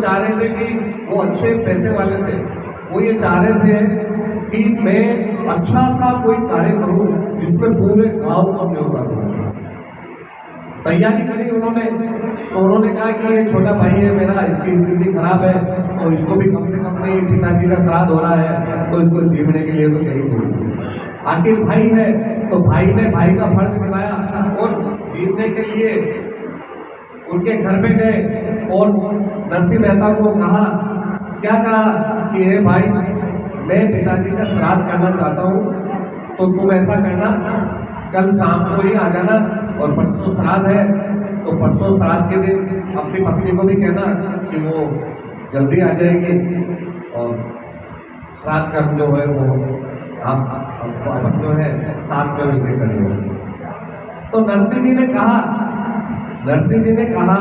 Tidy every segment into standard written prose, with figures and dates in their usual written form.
चाह रहे थे कि वो अच्छे पैसे वाले थे, वो ये चाह रहे थे कि मैं अच्छा सा कोई कार्य करूं जिसमें पूरे गांव को न्योता दूं। तैयारी करी उन्होंने, तो उन्होंने कहा कि ये छोटा भाई है मेरा, इसकी स्थिति खराब है, तो इसको भी कम से कम नहीं, पिताजी का श्राद्ध हो रहा है तो इसको जीवने के लिए तो कहीं दूँ। आखिर भाई है तो भाई ने भाई का फर्ज निभाया और जीतने के लिए उनके घर में गए और नरसिंह मेहता को कहा, क्या कहा कि हे भाई, मैं पिताजी का श्राद्ध करना चाहता हूँ, तो तुम ऐसा करना, कल शाम को ही आ जाना और परसों श्राद्ध है, तो परसों श्राद्ध के दिन अपनी पत्नी को भी कहना कि वो जल्दी आ जाएगी और श्राद्ध कर्म जो है वो आप जो है साथ में मिलकर करेंगे। तो नरसिंह जी ने कहा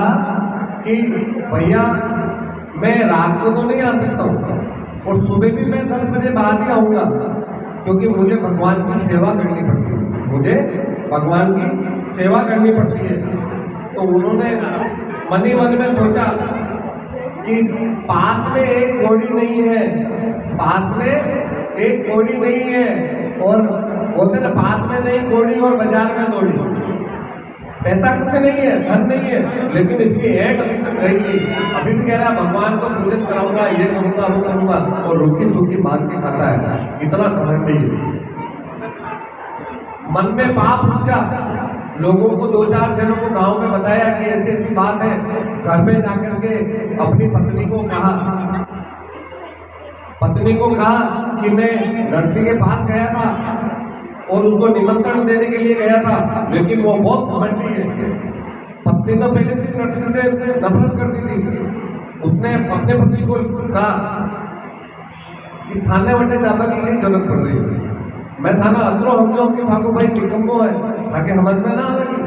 कि भैया मैं रात को तो नहीं आ सकता हूँ और सुबह भी मैं 10 बजे बाद ही आऊँगा, क्योंकि मुझे भगवान की सेवा करनी पड़ती है, मुझे भगवान की सेवा करनी पड़ती है। तो उन्होंने मन ही मन में सोचा कि पास में एक कौड़ी नहीं है, पास में एक कौड़ी नहीं है, और बोलते ना पास में नहीं कौड़ी और बाजार में दौड़ी। पैसा कुछ नहीं है, धन नहीं है, लेकिन इसकी ऐट अभी तक रहेगी। अभी भी कह रहा है भगवान को पूजन कराऊंगा, ये करूंगा वो करूंगा, और रूखी सूखी मांग के खाता है। इतना घमंडी है। मन में पाप पूछा, लोगों को 2-4 जनों को गांव में बताया कि ऐसी ऐसी बात है। घर में जाकर के अपनी पत्नी को कहा कि मैं नरसिंह के पास गया था और उसको निमंत्रण देने के लिए गया था, लेकिन वो बहुत घमंडी है। पत्नी तो पहले से नरसिंह से नफरत करती थी। उसने अपने पत्नी को कहा कि थाने वटे जाने की कहीं जरूरत पड़ रही है, मैं थाना अतरो हम जो कि ठाकुर भाई निकम्मो है, ताकि समझ में ना आवेगी।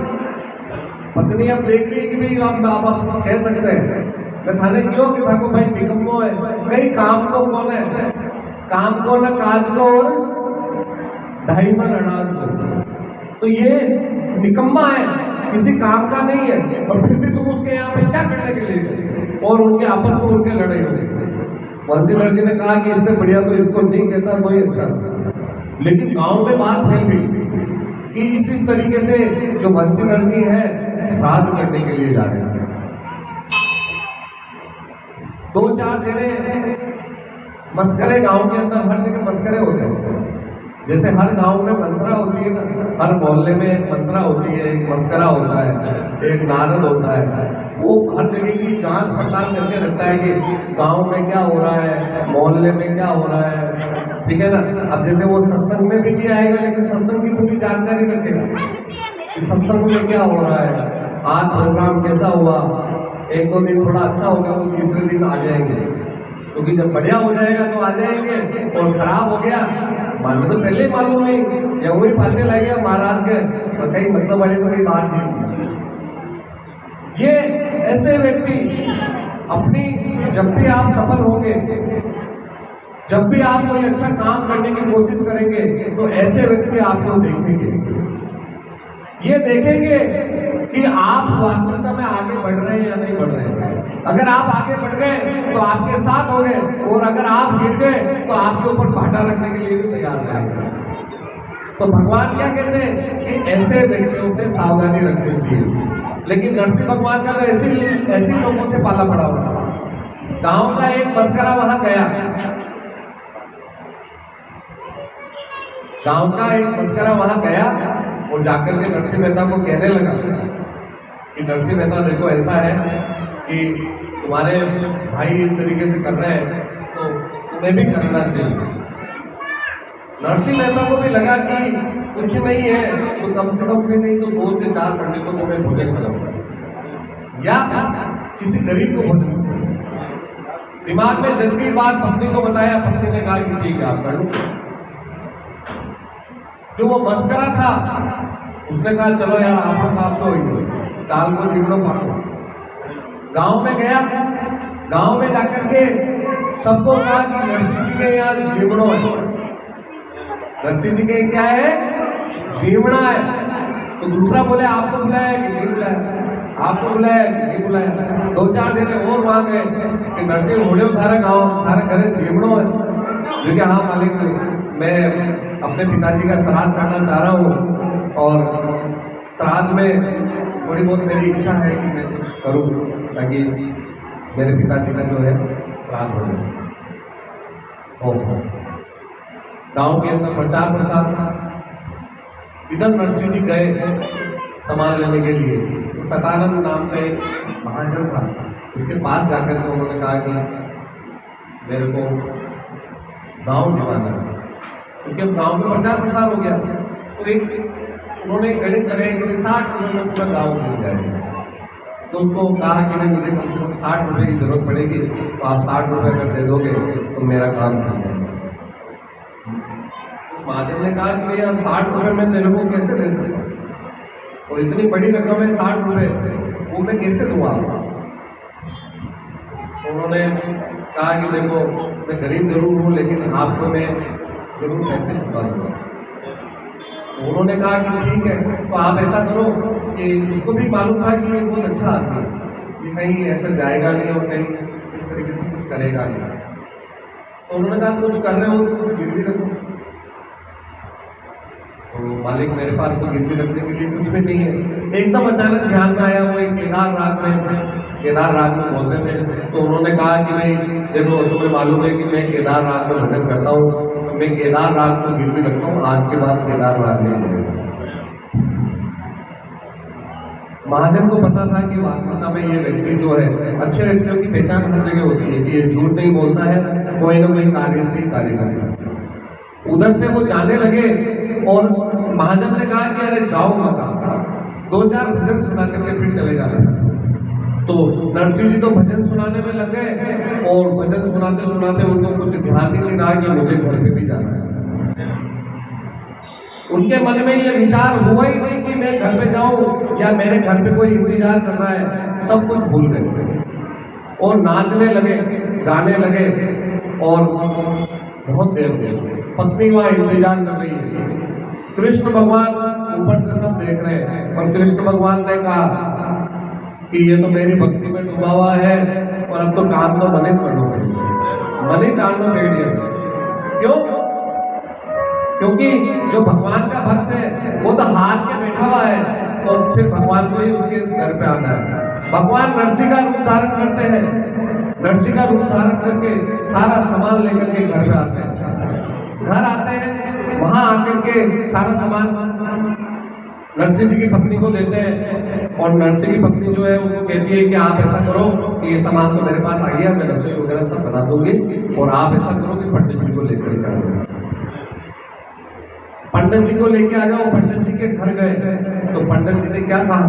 पत्नी अब देख रही कि भाई आप कह सकते हैं मैं थाने क्यों कि ठाकुर भाई निकम्मो है, कहीं काम को कौन है, काम को न काज को और ढाई मन अनाज को। तो ये निकम्मा है, किसी काम का नहीं है, और फिर भी तुम उसके यहाँ पे क्या करने के लिए, और उनके आपस में उनके लड़ाई हो गई। बंसीधर जी ने कहा कि इससे बढ़िया तो इसको नहीं कहता कोई अच्छा। लेकिन गांव में बात फैल गई कि इस तरीके से जो बंसीधर जी है श्राद्ध करने के लिए जा रहे हैं। 2-4 जने मस्करे, गांव के अंदर हर जगह मस्करे होते हैं। जैसे हर गांव में मंत्रा होती है ना, हर मोहल्ले में एक मंत्रा होती है, एक मस्करा होता है, एक नारद होता है। वो हर जगह की जांच पड़ताल करके रखता है कि गांव में क्या हो रहा है, मोहल्ले में क्या हो रहा है, ठीक है ना। अब जैसे वो सत्संग में भी नहीं आएगा, लेकिन सत्संग की पूरी जानकारी रखेगा कि सत्संग में क्या हो रहा है, आज प्रोग्राम कैसा हुआ। 1-2 दिन थोड़ा अच्छा होगा तो तीसरे दिन आ जाएंगे, क्योंकि जब बढ़िया हो जाएगा तो आ जाएंगे, और खराब हो गया मालूम तो पहले ही मालूम नहीं, या वही पाचे लगेगा महाराज के, तो कहीं मतलब वाले तो कहीं बात नहीं। ये ऐसे व्यक्ति अपनी, जब भी आप सफल होंगे, जब भी आप कोई अच्छा काम करने की कोशिश करेंगे, तो ऐसे व्यक्ति आपको देखेंगे, ये देखेंगे कि आप वास्तविकता में आगे बढ़ रहे हैं या नहीं बढ़ रहे हैं। अगर आप आगे बढ़ गए तो आपके साथ हो गए, और अगर आप गिर गए तो आपके ऊपर भाटा रखने के लिए भी तैयार रहेंगे। तो भगवान क्या कहते हैं कि ऐसे व्यक्तियों से सावधानी रखनी चाहिए। लेकिन नरसिंह भगवान का तो ऐसे लोगों से पाला पड़ा हुआ। गांव का एक मस्करा वहां गया, गांव का एक मस्करा वहां गया और जाकर के नरसिंह मेहता को कहने लगा कि नरसिंह मेहता देखो ऐसा है कि तुम्हारे भाई इस तरीके से कर रहे हैं, तो तुम्हें भी करना चाहिए। नरसिंह मेहता को भी लगा कि कुछ नहीं है तो कम से कम भी नहीं तो 2 से 4 पंडितों को मैं भोजन कराऊंगा, या किसी गरीब को भोजन। दिमाग में जज गई बात, पत्नी को बताया, पत्नी ने कहा कि ठीक है आप कर लो। जो वो मस्करा था उसने कहा चलो यार आपस आप तो ताल को जीवनो पाओ। गांव में गया, गांव में जाकर के सबको कहा कि नरसिंह जी के यहाँ जीवनो है, नरसिंह जी के क्या है, जीवना है। तो दूसरा बोले आपको बुलाया कि नहीं बुलाया। आपको बुलाया नहीं बुलाया। 2-4 दिन और वहाँ गए कि नरसिंह होड़े थारा गाँव थारा घरे जीवड़ो है जो कि हाँ मालिक मैं अपने पिताजी का श्राद्ध करना चाह रहा हूँ और श्राद्ध में थोड़ी बहुत मेरी इच्छा है कि मैं कुछ करूँ ताकि मेरे पिताजी का जो है श्राद्ध हो जाए। गाँव के अंदर प्रचार प्रसार था। इधर नरसिंह जी गए सामान लेने के लिए, तो सतानंद नाम का एक महाजन था, उसके पास जाकर के उन्होंने कहा कि मेरे को गांव दिवाना है, क्योंकि अब गांव में प्रचार प्रसार हो गया। तो एक उन्होंने गणित लगाई कि 60 रुपये में पूरा गाँव मिल जाएगा। तो उसको कहा कि नहीं मुझे कम से कम 60 रुपये की जरूरत पड़ेगी, तो आप 60 रुपये अगर दे दोगे तो मेरा काम चल जाएगा। महाजन ने कहा कि भैया 60 रुपये में तेरे को कैसे दे सकता, और इतनी बड़ी रकम है 60 रुपये, वो मैं कैसे दूंगा। उन्होंने कहा कि देखो मैं गरीब जरूर हूँ लेकिन आपको मैं जरूर पैसे चुका दूंगा। उन्होंने कहा कि ठीक है, तो आप ऐसा करो कि उसको भी मालूम था कि ये बहुत अच्छा आदमी है, ये कहीं ऐसा जाएगा नहीं और कहीं इस तरीके से कुछ करेगा नहीं। तो उन्होंने कहा कुछ कर रहे हो तो कुछ गिरवी रखो। तो मालिक मेरे पास तो गिरवी रखने के लिए कुछ भी नहीं है। एकदम अचानक ध्यान में आया, वो एक केदार राग में बोलते थे। तो उन्होंने कहा कि भाई देखो तुम्हें मालूम है कि मैं केदार राग में भजन करता हूँ, तो मैं केदार राग को गिरवी रखता हूँ, आज के बाद केदार राग नहीं बोलेगा। महाजन को पता था कि वास्तविकता में ये व्यक्ति जो है, अच्छे व्यक्तियों की पहचान हर जगह होती है कि ये झूठ नहीं बोलता है, कोई ना कोई कार्य से ही कार्य करेगा। उधर से वो जाने लगे और महाजन ने कहा कि अरे जाओ मत, 2-4 भजन सुना करके फिर चले जाना। तो नरसिंह जी तो भजन सुनाने में लग गए और भजन सुनाते सुनाते उनको कुछ ध्यान ही नहीं रहा कि मुझे घर पे भी जाना है। उनके मन में ये विचार हुआ ही नहीं कि मैं घर पे जाऊं या मेरे घर पे कोई इंतजार कर रहा है। सब कुछ भूल गए और नाचने लगे, गाने लगे और बहुत देर हो गई। पत्नी वहां इंतजार कर रही है, कृष्ण भगवान ऊपर से सब देख रहे हैं और कृष्ण भगवान ने कहा कि ये तो मेरी भक्ति में डूबा हुआ है और अब तो काम तो मने करना पड़ेगा, मने जानना पड़ेगा। क्यों? क्योंकि जो भगवान का भक्त है वो तो हार के बैठा हुआ है और फिर भगवान को ही उसके घर पे आना है। भगवान नरसिंह का रूप धारण करते हैं, नरसिंह का रूप धारण करके सारा सामान लेकर के घर पे आते हैं। घर आते हैं, वहां आकर के सारा सामान नरसिंह जी की पत्नी को देते हैं और नरसिंह की पत्नी जो है उनको कहती है कि आप ऐसा करो कि ये सामान तो मेरे पास आ गया, मैं रसोई वगैरह सब बना दूंगी और आप ऐसा करो कि पंडित जी को लेकर के आ जाओ। पंडित जी को लेके आ जाओ। पंडित जी के घर गए तो पंडित जी ने क्या कहा,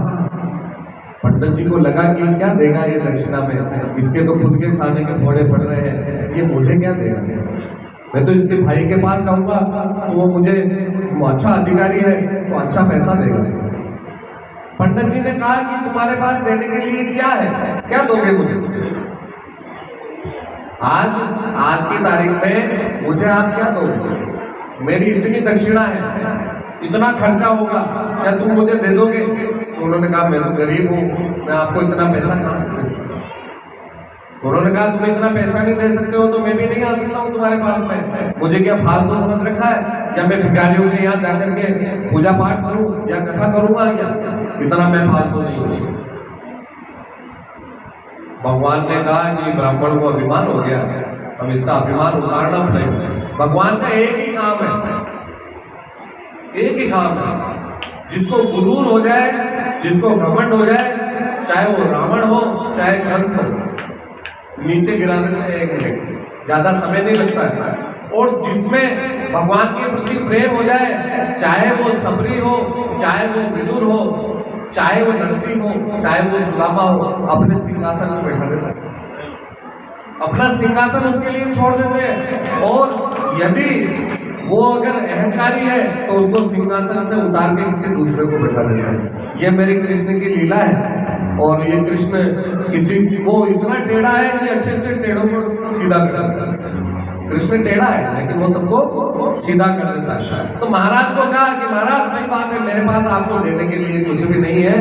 पंडित जी को लगा कि क्या देगा ये दक्षिणा में, इसके तो खुद के खाने के फोड़े पड़ रहे हैं, ये मुझे क्या देगा। मैं तो इसके भाई के पास जाऊंगा तो वो मुझे अच्छा अधिकारी है तो अच्छा पैसा देगा। पंडित जी ने कहा कि तुम्हारे पास देने के लिए क्या है, क्या दोगे मुझे। आज की तारीख में मुझे आप क्या दोगे, मेरी इतनी दक्षिणा है, इतना खर्चा होगा, क्या तुम मुझे दे दोगे। तो उन्होंने कहा मैं तो गरीब हूँ, मैं आपको इतना पैसा कहाँ से दे सकता। उन्होंने कहा तुम इतना पैसा नहीं दे सकते हो तो मैं भी नहीं आ सकता हूँ तुम्हारे पास में। मुझे क्या फालतू समझ रखा है, या मैं भिखारियों के यहाँ जाकर के पूजा पाठ करूँ या कथा करूंगा, क्या इतना मैं फालतू नहीं हूँ। भगवान ने कहा कि ब्राह्मण को अभिमान हो गया, अब इसका अभिमान उतारना पड़ेगा। भगवान का एक ही काम है, एक ही काम है, जिसको गुरूर हो जाए, जिसको घमंड हो जाए, चाहे वो रावण हो चाहे कंस हो, नीचे गिरा देते हैं 1 मिनट, ज्यादा समय नहीं लगता है। और जिसमें भगवान के प्रति प्रेम हो जाए, चाहे वो सबरी हो, चाहे वो विदुर हो, चाहे वो नरसिंह हो, चाहे वो सुदामा हो, अपने सिंहासन में बैठा देता है, अपना सिंहासन उसके लिए छोड़ देते हैं। और यदि वो अगर अहंकारी है तो उसको सिंहासन से उतार के किसी दूसरे को बैठा देता है। ये मेरी कृष्ण की लीला है। और ये कृष्ण किसी को इतना टेढ़ा है कि अच्छे टेढ़ों को सीधा कर देता है। कृष्ण टेढ़ा है लेकिन वो सबको सीधा कर देता है। तो महाराज को कहा कि महाराज सही बात है, मेरे पास आपको देने के लिए कुछ भी नहीं है,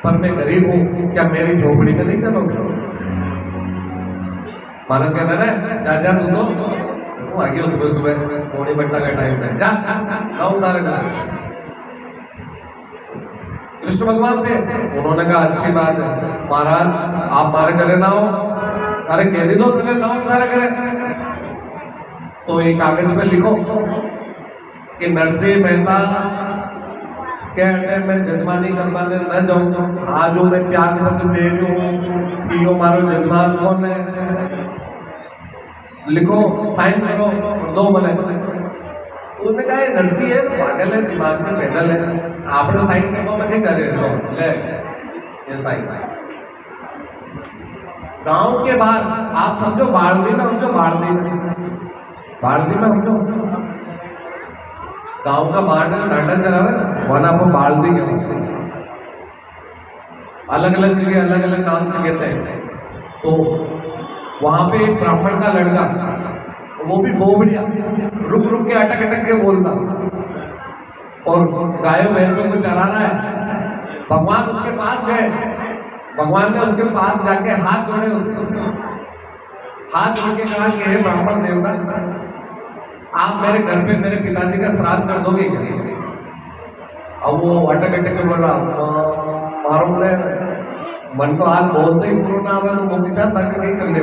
पर मैं गरीब हूँ, क्या मेरी झोपड़ी में नहीं चलोगे? मानो कहना ना, जा जा तू तो आ गया सुबह सुबह मोड़ी बट्टा का टाइम है, जा गाँव उतारे जा। कृष्ण भगवान थे, उन्होंने कहा अच्छी बात है महाराज, आप मारे करे ना हो, अरे कह दी दो तुझे ना उतारे करे। तो एक कागज पे लिखो कि नरसिंह मेहता के अड्डे में जजमानी करवाने न जाऊं, आज मैं त्याग पत्र दे रही हूँ कि यो मारो जजमान कौन है, लिखो साइन करो दो बने। उसने कहा नरसिंह है, पागल है, दिमाग से पैदल है, आपने साइन करवा में क्या करे, ले ये साइन। गांव के बाहर आप समझो, बाड़दी में समझो, बाड़दी में समझो, गांव का बाहर नाटा चलावे ना, वहां आपको बाड़दी के अलग अलग जगह अलग अलग नाम से कहते हैं। तो वहां पे एक ब्राह्मण का लड़का, वो भी बोबड़िया रुक रुक के अटक अटक के बोलता, और गायों भैंसों को चलाना है। भगवान उसके पास गए, भगवान ने उसके पास जाके हाथ जोड़े, उसको हाथ जोड़ के कहा कि हे ब्राह्मण देवता, आप मेरे घर पे मेरे पिताजी का श्राद्ध कर दोगे क्या? अब वो अटक अटक के बोल रहा, मालूम ने मन तो हाथ बोलते ही कोरोना में वो के साथ तक नहीं कर ले,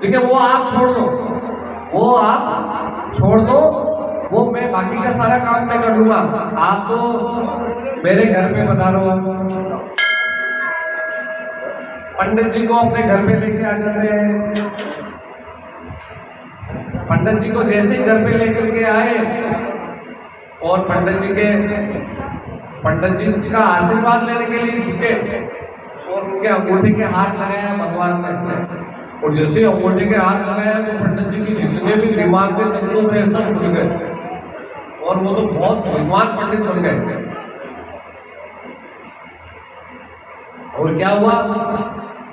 ठीक है वो आप छोड़ दो, वो आप छोड़ दो, वो मैं बाकी का सारा काम मैं कर लूंगा, आप तो मेरे घर पे बता रहा हूँ। पंडित जी को अपने घर पे लेके आ जाते हैं। पंडित जी को जैसे ही घर पे लेकर के आए और पंडित जी का आशीर्वाद लेने के लिए झुके और उनके अंगूठे के हाथ लगाया भगवान ने, और जैसे ही अंगूठे के हाथ लगाया तो पंडित जी की जितने भी दिमाग के तत्व थे सब खुल गए, और वो तो बहुत भगवान पंडित बन गए। और क्या हुआ,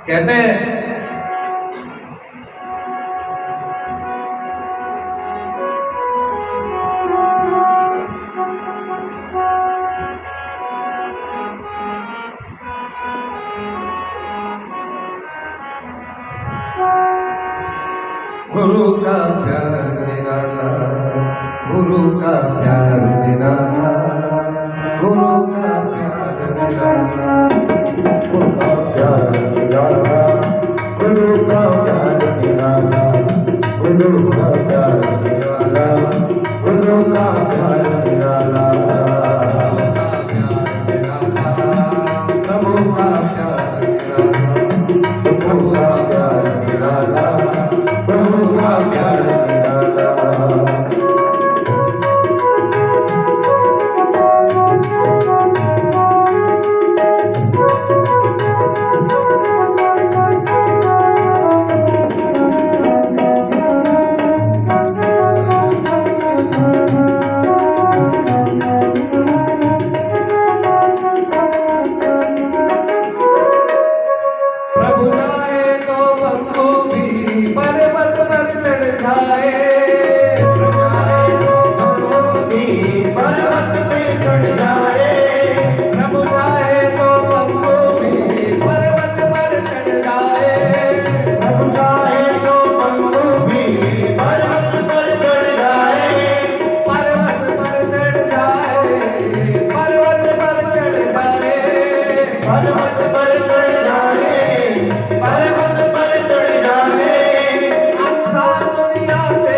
कहते हैं गुरु का प्यार निराला, गुरु का प्यार निराला, गुरु का प्यार निराला, गुरु का प्यार निराला, गुरु का प्यार निराला, गुरु का प्यार निराला, गुरु का प्यार निराला, प्रभु का प्यार निराला, प्रभु का प्यार निराला, प्रभु का प्यार निराला। प्रभु जाए तो बंधु भी पर्वत पर चढ़ जाए, प्रभु जाए तो बंधु भी पर्वत पे चढ़ जाए, प्रभु जाए तो बंधु भी पर्वत पर चढ़ जाए, प्रभु जाए तो बंधु भी पर्वत पर चढ़ जाए, पर्वत पर चढ़ जाए, पर्वत पर चढ़ जाए, पर्वत पर चढ़ जाए, पर्वत पर चढ़ जाए, अंधा दुनिया से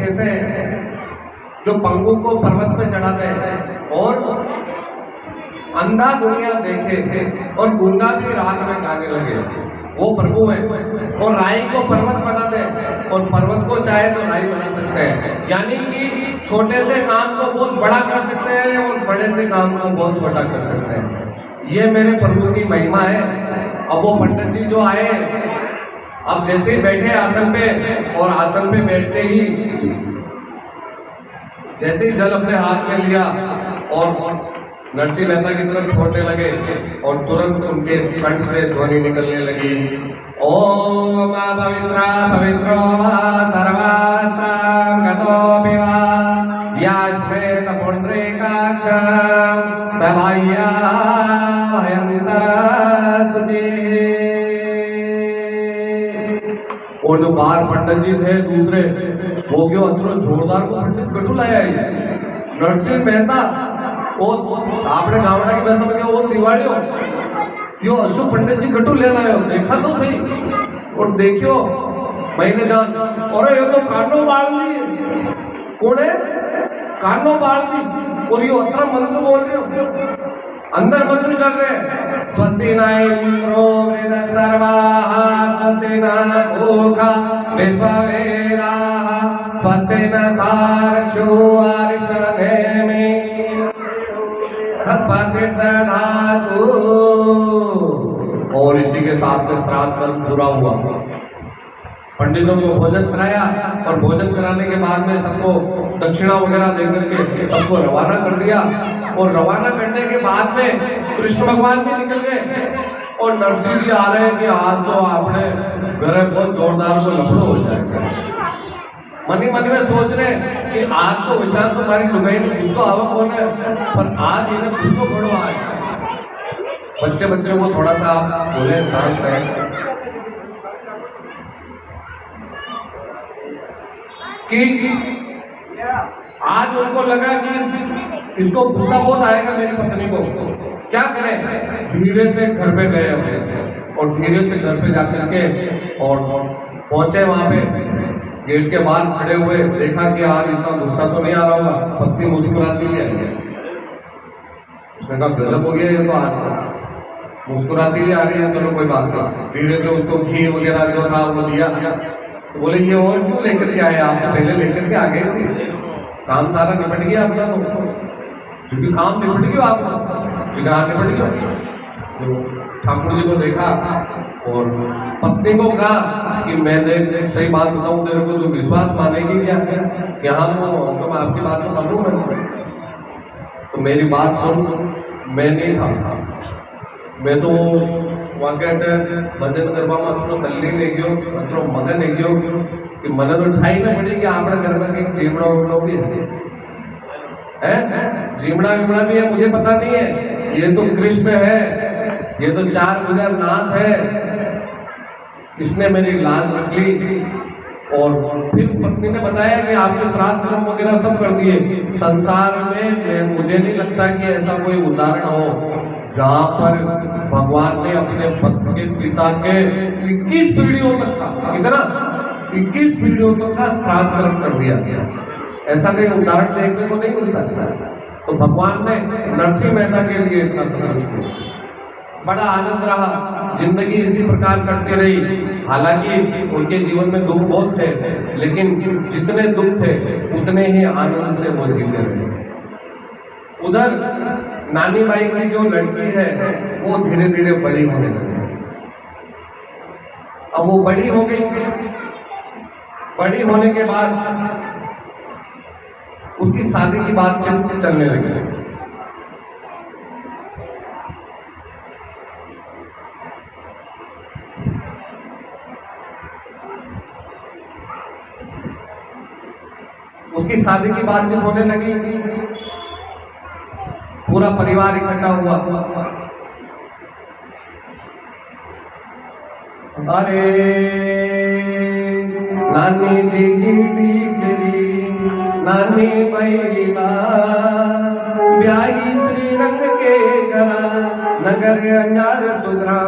कैसे हैं, जो पंगु को पर्वत पे चढ़ाते हैं और अंधा दुनिया देखे और गूंगा भी रात में गाने लगे, वो प्रभु है। और राई को पर्वत बना दे और पर्वत को चाहे तो राई बना सकते हैं। यानी कि छोटे से काम को बहुत बड़ा कर सकते हैं और बड़े से काम को बहुत छोटा कर सकते हैं। ये मेरे प्रभु की महिमा है। अब वो पंडित जी जो आए, अब जैसे ही बैठे आसन पे और आसन पे बैठते ही जैसे ही जल अपने हाथ में लिया और नरसिंह मेहता की तरफ छोड़ने लगे और तुरंत उनके कंठ से ध्वनि निकलने लगी, ओम पवित्र पवित्रो वा सर्वास्तां गतोऽपि वा यास्मेत पुण्ड्रीकाक्षं सबाह्या भयंकर शुचिः। और जो बाहर पंडित जी थे दूसरे, वो क्यों अंदरों जोरदार को पंडित कटू लाया है नरसिंह मेहता आपने गावड़ा की भाषा में क्या वो दिवाली हो यो अशोक पंडित जी कटू लेना है, देखा तो सही। और देखियो मैंने जान, और ये तो कानो बाल दी, कौन है कानो बाल दी, और ये अतरा मंत्र बोल रहे हो, अंदर मंत्र चल रहे, स्वस्ति न इंद्रो वेद सर्वाः स्वस्ति न भूखा विश्ववेदाः स्वस्ति न तारक्षो अरिष्टनेमि धातु। और इसी के साथ में श्राद्ध कर्म पूरा हुआ। पंडितों को भोजन कराया और भोजन कराने के बाद में सबको दक्षिणा वगैरह देकर के सबको रवाना कर दिया। और रवाना करने के बाद में कृष्ण भगवान भी निकल गए और नरसिंह जी आ रहे हैं कि आज तो आपने घर बहुत जोरदार को लफड़ो हो जाएगा। मन ही मन में सोच रहे कि आज तो विशाल तुम्हारी लुगाई ने गुस्सो आवक होने, पर आज इन्हें गुस्सो पड़ो। आज बच्चे को थोड़ा सा आप बोले शांत रहे कि आज उनको लगा कि इसको गुस्सा बहुत आएगा मेरी पत्नी को, क्या करें। धीरे से घर पे गए और धीरे से घर पे जाकर के और पहुंचे वहां पे, गेट के बाहर खड़े हुए, देखा कि आज इतना गुस्सा तो नहीं आ रहा होगा। पत्नी मुस्कुराती है, उसने कहा गजब हो गया ये तो, आज मुस्कुराती ही आ रही है, चलो कोई बात नहीं। धीरे से उसको घी वगैरह जो था वो दिया। तो बोले ये और क्यों लेकर के आए, आप तो पहले लेकर के आ गए थे, काम सारा निपट गया अपना, तो क्योंकि काम निपट गया आपका, निपट गया। तो ठाकुर जी को देखा और पत्नी को कहा कि मैंने सही बात बताऊं तेरे को, तो विश्वास मानेगी क्या कि हाँ तो मैं आपकी बात तो मानूं मैं, तो मेरी बात सुन। मैं नहीं था, मैं तो वाकई भजन करवा में अतरो तल्ली ले गयो, अतरो मगन ले गयो कि मन तो ठाई न पड़ी कि आपने घर में कहीं जीवड़ा उमड़ा भी है, जीवड़ा विमड़ा भी है, मुझे पता नहीं है। ये तो कृष्ण है, ये तो 4 भुजा नाथ है, इसने मेरी लाज रख ली। और फिर पत्नी ने बताया कि आपके श्राद्ध कर्म वगैरह सब कर दिए। संसार में मुझे नहीं लगता कि ऐसा कोई उदाहरण हो जहाँ पर भगवान ने अपने भक्त के पिता के 21 पीढ़ियों तक का, कितना 21 पीढ़ियों तक का श्राद्ध कर्म कर दिया गया। ऐसा कोई उदाहरण देखने को नहीं मिलता। तो भगवान ने नरसिंह मेहता के लिए इतना संघर्ष किया। बड़ा आनंद रहा, जिंदगी इसी प्रकार करती रही। हालांकि उनके जीवन में दुख बहुत थे, लेकिन जितने दुख थे उतने ही आनंद से वो जीते रहे। उधर नानी बाई की जो लड़की है वो धीरे धीरे बड़ी होने लगी। अब वो बड़ी हो गई, बड़ी होने के बाद उसकी शादी की बातचीत चलने लगी। उसकी शादी की बातचीत होने लगी, पूरा परिवार इकट्ठा हुआ। अरे नानी जी की डिगरी नानी महिला ब्याही श्री रंग के घरा नगर अंजार सुधरा।